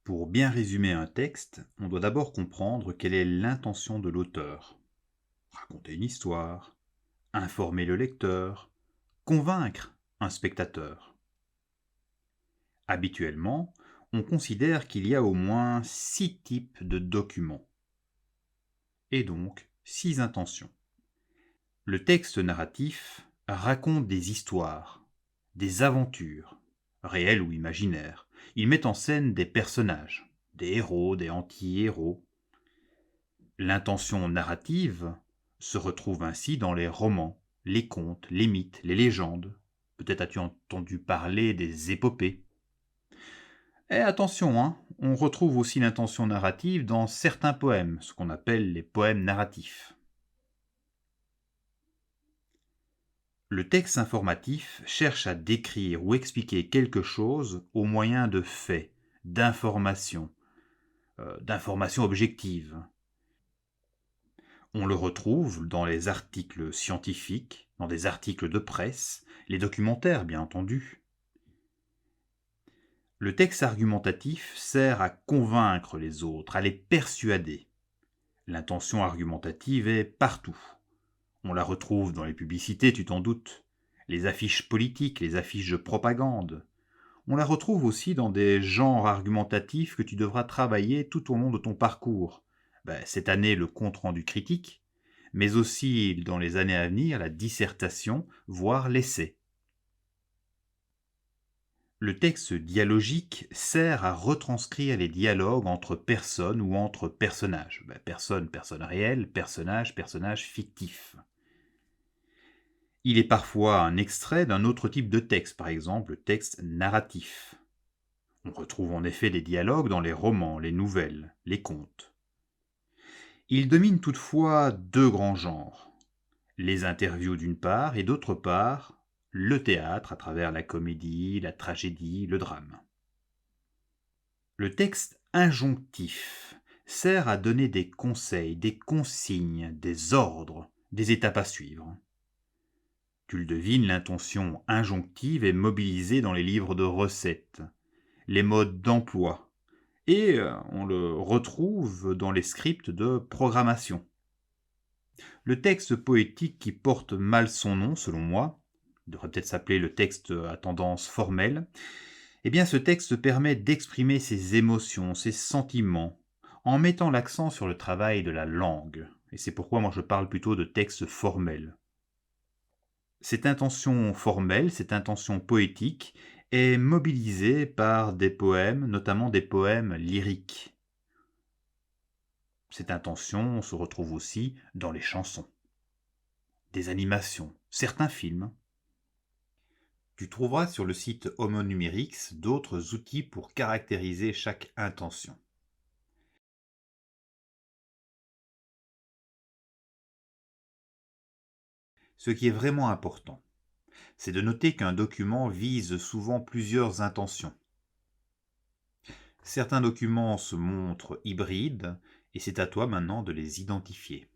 Pour bien résumer un texte, on doit d'abord comprendre quelle est l'intention de l'auteur. Raconter une histoire, informer le lecteur, convaincre un spectateur. Habituellement, on considère qu'il y a au moins 6 types de documents, et donc 6 intentions. Le texte narratif raconte des histoires, des aventures, réelles ou imaginaires. Il met en scène des personnages, des héros, des anti-héros. L'intention narrative se retrouve ainsi dans les romans, les contes, les mythes, les légendes. Peut-être as-tu entendu parler des épopées. Et attention, hein, on retrouve aussi l'intention narrative dans certains poèmes, ce qu'on appelle les poèmes narratifs. Le texte informatif cherche à décrire ou expliquer quelque chose au moyen de faits, d'informations, d'informations objectives. On le retrouve dans les articles scientifiques, dans des articles de presse, les documentaires bien entendu. Le texte argumentatif sert à convaincre les autres, à les persuader. L'intention argumentative est partout. On la retrouve dans les publicités, tu t'en doutes, les affiches politiques, les affiches de propagande. On la retrouve aussi dans des genres argumentatifs que tu devras travailler tout au long de ton parcours. Cette année, le compte-rendu critique, mais aussi dans les années à venir, la dissertation, voire l'essai. Le texte dialogique sert à retranscrire les dialogues entre personnes ou entre personnages. Personne, personne réelle, personnage, personnage fictif. Il est parfois un extrait d'un autre type de texte, par exemple le texte narratif. On retrouve en effet des dialogues dans les romans, les nouvelles, les contes. Il domine toutefois deux grands genres. Les interviews d'une part et d'autre part, le théâtre à travers la comédie, la tragédie, le drame. Le texte injonctif sert à donner des conseils, des consignes, des ordres, des étapes à suivre. Tu le devines, l'intention injonctive est mobilisée dans les livres de recettes, les modes d'emploi, et on le retrouve dans les scripts de programmation. Le texte poétique qui porte mal son nom, selon moi, il devrait peut-être s'appeler le texte à tendance formelle, eh bien ce texte permet d'exprimer ses émotions, ses sentiments, en mettant l'accent sur le travail de la langue. Et c'est pourquoi moi je parle plutôt de texte formel. Cette intention formelle, cette intention poétique, est mobilisée par des poèmes, notamment des poèmes lyriques. Cette intention se retrouve aussi dans les chansons, des animations, certains films. Tu trouveras sur le site Homo Numerix d'autres outils pour caractériser chaque intention. Ce qui est vraiment important, c'est de noter qu'un document vise souvent plusieurs intentions. Certains documents se montrent hybrides et c'est à toi maintenant de les identifier.